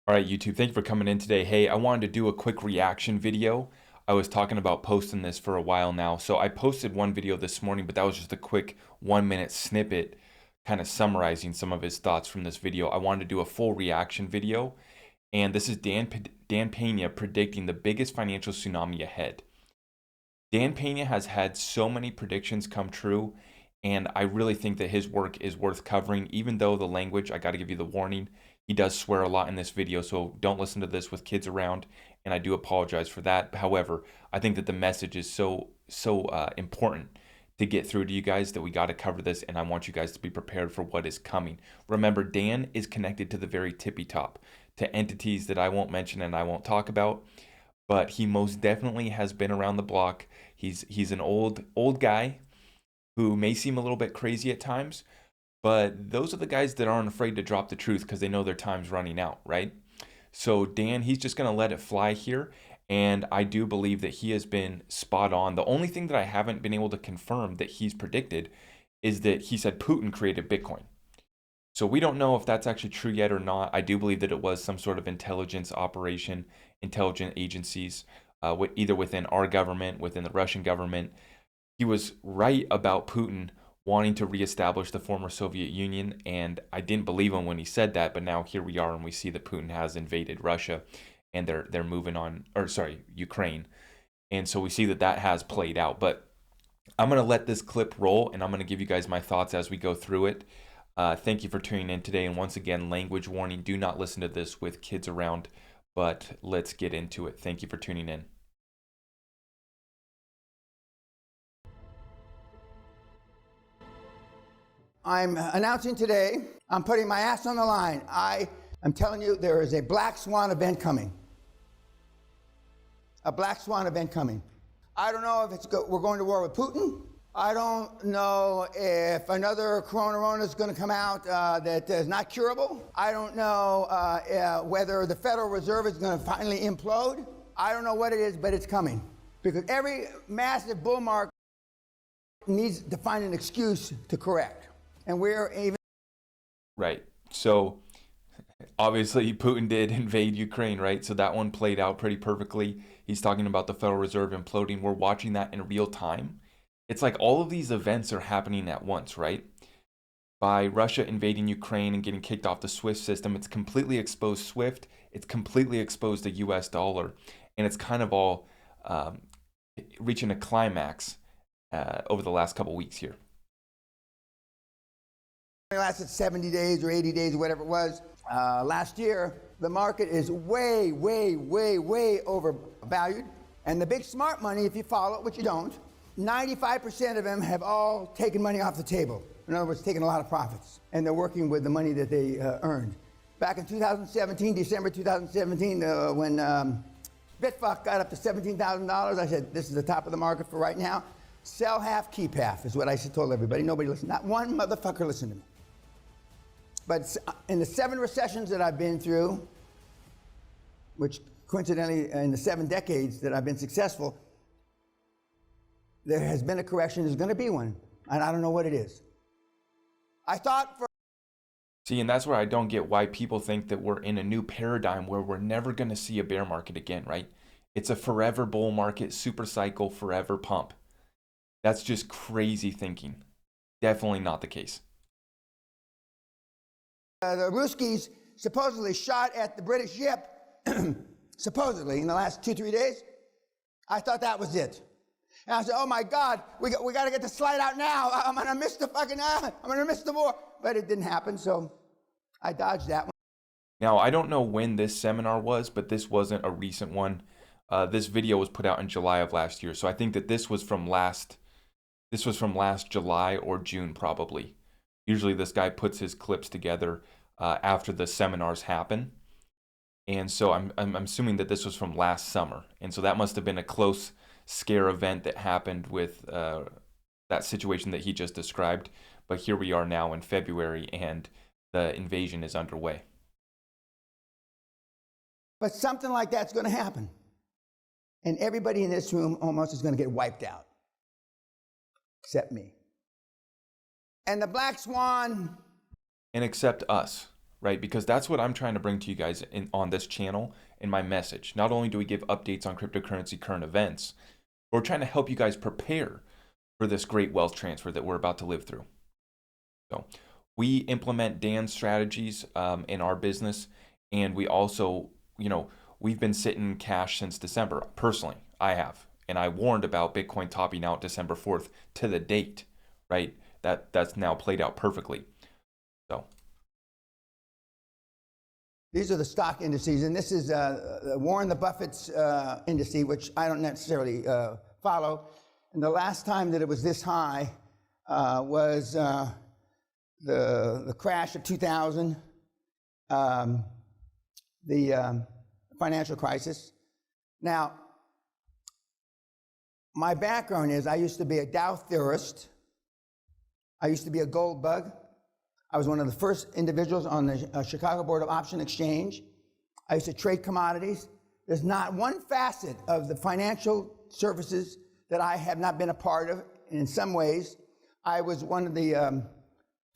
All right, YouTube, thank you for coming in today. Hey, I wanted to do a quick reaction video. I was talking about posting this for a while now. So I posted one video this morning, but that was just a quick 1 minute snippet kind of summarizing some of his thoughts from this video. I wanted to do a full reaction video. And this is Dan Pena predicting the biggest financial tsunami ahead. Dan Pena has had so many predictions come true, and I really think that his work is worth covering, even though the language, I got to give you the warning, he does swear a lot in this video, so don't listen to this with kids around, and I do apologize for that. However, I think that the message is so important to get through to you guys that we got to cover this, and I want you guys to be prepared for what is coming. Remember, Dan is connected to the very tippy top, to entities that I won't mention and I won't talk about, but he most definitely has been around the block. He's an old guy who may seem a little bit crazy at times, but those are the guys that aren't afraid to drop the truth because they know their time's running out, right? So Dan, he's just going to let it fly here, and I do believe that he has been spot on. The only thing that I haven't been able to confirm that he's predicted is that he said Putin created Bitcoin. So we don't know if that's actually true yet or not. I do believe that it was some sort of intelligence operation, intelligent agencies, either within our government, within the Russian government. He was right about Putin wanting to reestablish the former Soviet Union, and I didn't believe him when he said that, but now here we are and we see that Putin has invaded Russia and they're moving on, or sorry, Ukraine. And so we see that that has played out. But I'm going to let this clip roll and I'm going to give you guys my thoughts as we go through it. Thank you for tuning in today. And once again, language warning, do not listen to this with kids around, but let's get into it. Thank you for tuning in. I'm announcing today, I'm putting my ass on the line. I'm telling you, there is a black swan event coming. A black swan event coming. I don't know if we're going to war with Putin. I don't know if another corona is going to come out that is not curable. I don't know whether the Federal Reserve is going to finally implode. I don't know what it is, but it's coming. Because every massive bull market needs to find an excuse to correct. And we're even... Right. So obviously Putin did invade Ukraine, right? So that one played out pretty perfectly. He's talking about the Federal Reserve imploding. We're watching that in real time. It's like all of these events are happening at once, right? By Russia invading Ukraine and getting kicked off the SWIFT system, it's completely exposed SWIFT. It's completely exposed the US dollar. And it's kind of all reaching a climax over the last couple weeks here. It lasted 70 days or 80 days or whatever it was. Last year, the market is way overvalued. And the big smart money, if you follow it, which you don't, 95% of them have all taken money off the table. In other words, taken a lot of profits. And they're working with the money that they earned. Back in 2017, December 2017, when Bitfuck got up to $17,000, I said, this is the top of the market for right now. Sell half, keep half, is what I told everybody. Nobody listened. Not one motherfucker listened to me. But in the 7 recessions that I've been through, which coincidentally in the 7 decades that I've been successful, there has been a correction. There's going to be one. And I don't know what it is. I thought for... See, and that's where I don't get why people think that we're in a new paradigm where we're never going to see a bear market again, right? It's a forever bull market, super cycle, forever pump. That's just crazy thinking. Definitely not the case. The Ruskies supposedly shot at the British ship, supposedly, in the last 2-3 days. I thought that was it. And I said, oh my God, we got to get the slide out now. I'm going to miss the war. But it didn't happen, so I dodged that one. Now, I don't know when this seminar was, but this wasn't a recent one. This video was put out in July of last year. So I think that this was from last July or June, probably. Usually this guy puts his clips together after the seminars happen. And so I'm assuming that this was from last summer. And so that must have been a close scare event that happened with that situation that he just described. But here we are now in February and the invasion is underway. But something like that's going to happen. And everybody in this room almost is going to get wiped out. Except me. And the black swan... And except us, right? Because that's what I'm trying to bring to you guys on this channel in my message. Not only do we give updates on cryptocurrency current events, but we're trying to help you guys prepare for this great wealth transfer that we're about to live through. So we implement Dan's strategies in our business, and we also, we've been sitting cash since December. Personally, I have, and I warned about Bitcoin topping out December 4th to the date, right? That's now played out perfectly. So these are the stock indices, and this is Warren Buffett's indice, which I don't necessarily follow. And the last time that it was this high was the crash of 2000, the financial crisis. Now, my background is I used to be a Dow theorist. I used to be a gold bug. I was one of the first individuals on the Chicago Board of Option Exchange. I used to trade commodities. There's not one facet of the financial services that I have not been a part of. And in some ways, I was one of the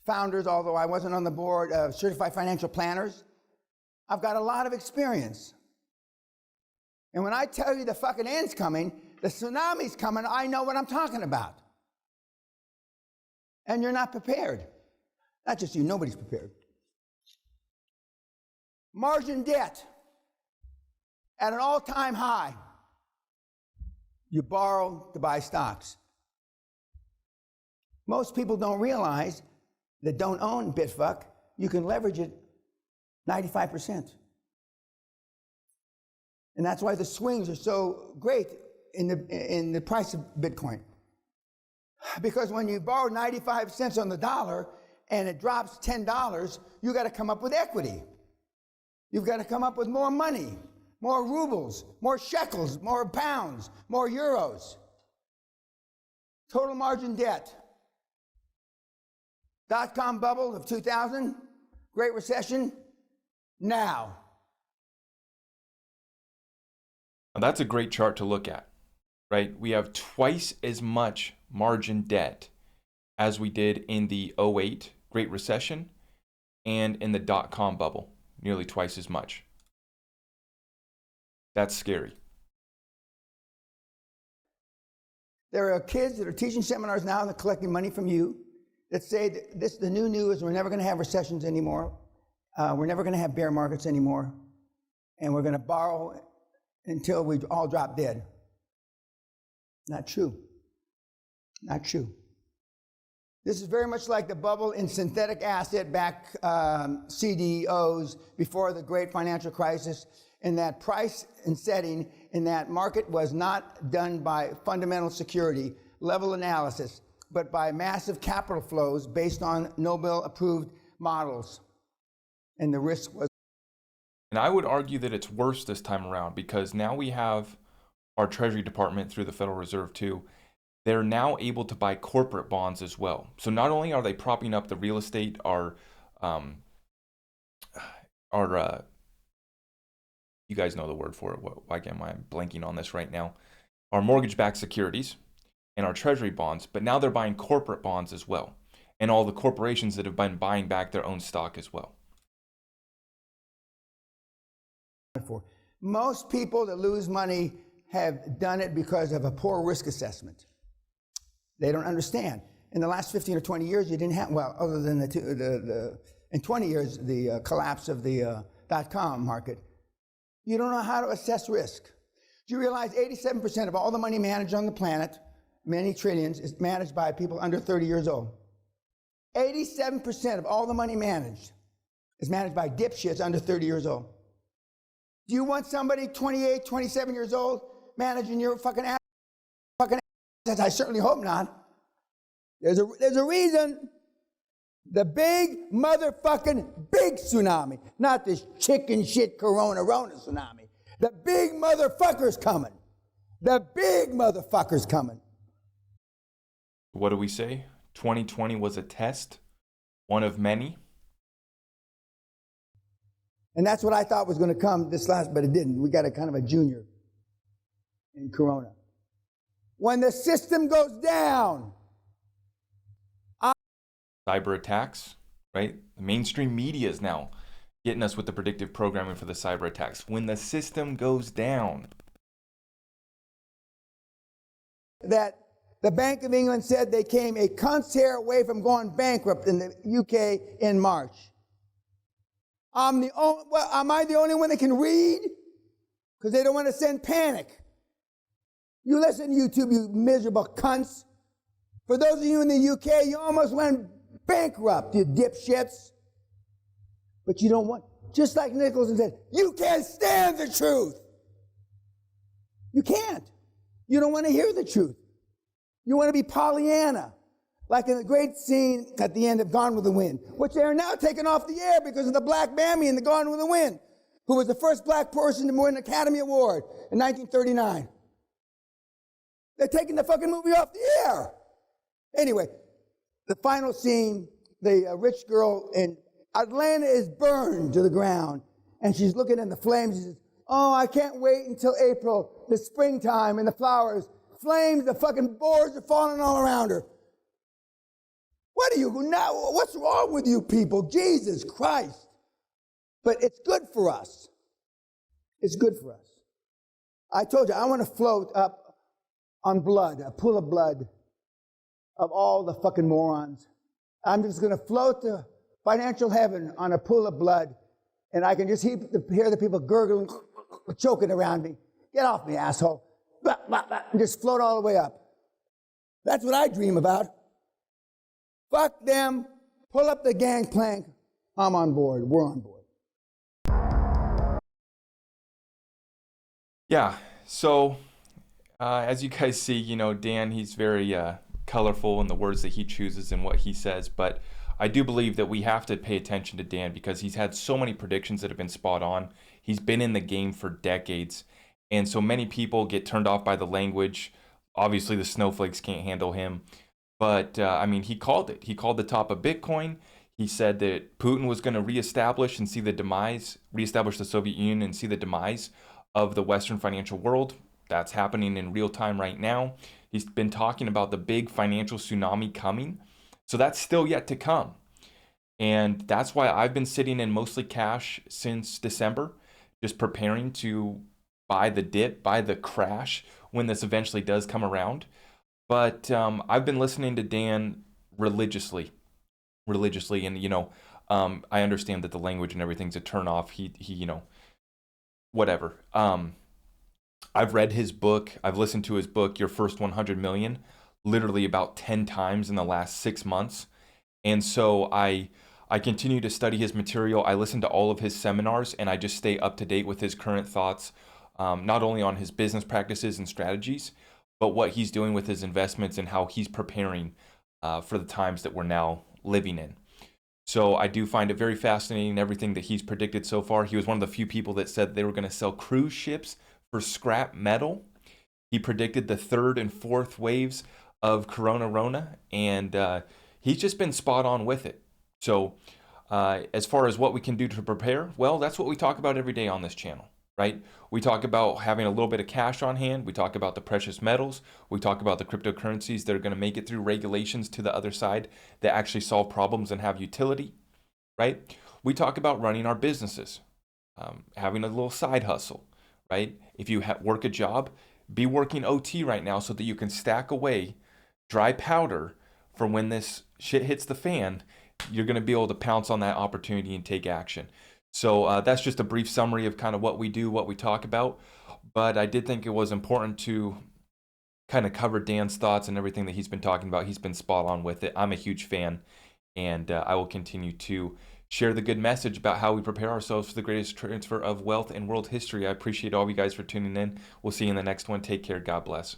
founders, although I wasn't on the board, of Certified Financial Planners. I've got a lot of experience. And when I tell you the fucking end's coming, the tsunami's coming, I know what I'm talking about. And you're not prepared. Not just you, nobody's prepared. Margin debt at an all-time high. You borrow to buy stocks. Most people don't realize that don't own Bitfuck, you can leverage it 95%. And that's why the swings are so great in the price of Bitcoin. Because when you borrow 95 cents on the dollar and it drops $10, you got to come up with equity. You've got to come up with more money, more rubles, more shekels, more pounds, more euros. Total margin debt. Dot-com bubble of 2000, Great Recession, now. Now that's a great chart to look at, right? We have twice as much margin debt as we did in the '08 Great Recession and in the dot-com bubble, nearly twice as much. That's scary. There are kids that are teaching seminars now and collecting money from you that say that the new news, we're never going to have recessions anymore. We're never going to have bear markets anymore. And we're going to borrow until we all drop dead. Not true. Not true. This is very much like the bubble in synthetic asset-backed CDOs before the great financial crisis, in that price and setting in that market was not done by fundamental security level analysis, but by massive capital flows based on Nobel-approved models. And the risk was... And I would argue that it's worse this time around, because now we have our Treasury Department through the Federal Reserve too. They're now able to buy corporate bonds as well. So not only are they propping up the real estate, you guys know the word for it. Why am I blanking on this right now? Our mortgage-backed securities and our Treasury bonds, but now they're buying corporate bonds as well, and all the corporations that have been buying back their own stock as well. Most people that lose money have done it because of a poor risk assessment. They don't understand. In the last 15 or 20 years, you didn't have, well, other than in 20 years, the collapse of the dot-com market, you don't know how to assess risk. Do you realize 87% of all the money managed on the planet, many trillions, is managed by people under 30 years old? 87% of all the money managed is managed by dipshits under 30 years old. Do you want somebody 28, 27 years old managing your fucking assets? I certainly hope not. There's a reason. The big motherfucking big tsunami, not this chicken shit Rona tsunami. The big motherfucker's coming. The big motherfucker's coming. What do we say? 2020 was a test, one of many. And that's what I thought was going to come this last, but it didn't. We got a kind of a junior in Corona. When the system goes down, cyber attacks, right? The mainstream media is now getting us with the predictive programming for the cyber attacks. When the system goes down, That the Bank of England said they came a cunt's hair away from going bankrupt in the UK in March. Am I the only one that can read? Because they don't want to send panic. You listen to YouTube, you miserable cunts. For those of you in the UK, you almost went bankrupt, you dipshits. But you don't want, just like Nicholson said, you can't stand the truth. You can't. You don't want to hear the truth. You want to be Pollyanna, like in the great scene at the end of Gone with the Wind, which they are now taking off the air because of the black mammy in the Gone with the Wind, who was the first black person to win an Academy Award in 1939. They're taking the fucking movie off the air. Anyway, the final scene, the rich girl in Atlanta is burned to the ground, and she's looking in the flames. She says, oh, I can't wait until April, the springtime, and the flowers. Flames, the fucking boards are falling all around her. What are you now? What's wrong with you people? Jesus Christ. But it's good for us. It's good for us. I told you, I want to float up on blood, a pool of blood of all the fucking morons. I'm just going to float to financial heaven on a pool of blood, and I can just hear the people gurgling, choking around me. Get off me, asshole. Blah, blah, blah, and just float all the way up. That's what I dream about. Fuck them. Pull up the gangplank. I'm on board. We're on board. yeah. So as you guys see, you know, Dan, he's very colorful in the words that he chooses and what he says, but I do believe that we have to pay attention to Dan because he's had so many predictions that have been spot on. He's been in the game for decades, and so many people get turned off by the language. Obviously, the snowflakes can't handle him, but I mean, he called it. He called the top of Bitcoin. He said that Putin was going to reestablish the Soviet Union and see the demise of the Western financial world. That's happening in real time right now. He's been talking about the big financial tsunami coming. So that's still yet to come. And that's why I've been sitting in mostly cash since December, just preparing to buy the dip, buy the crash when this eventually does come around. But I've been listening to Dan religiously. And, you know, I understand that the language and everything's a turnoff. He you know, whatever. I've read his book. I've listened to his book, Your First 100 Million, literally about 10 times in the last 6 months. And so I continue to study his material. I listen to all of his seminars, and I just stay up to date with his current thoughts, not only on his business practices and strategies, but what he's doing with his investments and how he's preparing for the times that we're now living in. So I do find it very fascinating, everything that he's predicted so far. He was one of the few people that said they were going to sell cruise ships for scrap metal. He predicted the third and fourth waves of Corona, and he's just been spot on with it. So as far as what we can do to prepare, well, that's what we talk about every day on this channel, right? We talk about having a little bit of cash on hand. We talk about the precious metals. We talk about the cryptocurrencies that are going to make it through regulations to the other side that actually solve problems and have utility, right? We talk about running our businesses, having a little side hustle, right? If you work a job, be working OT right now so that you can stack away dry powder for when this shit hits the fan. You're going to be able to pounce on that opportunity and take action. So that's just a brief summary of kind of what we do, what we talk about. But I did think it was important to kind of cover Dan's thoughts and everything that he's been talking about. He's been spot on with it. I'm a huge fan, and I will continue to share the good message about how we prepare ourselves for the greatest transfer of wealth in world history. I appreciate all of you guys for tuning in. We'll see you in the next one. Take care. God bless.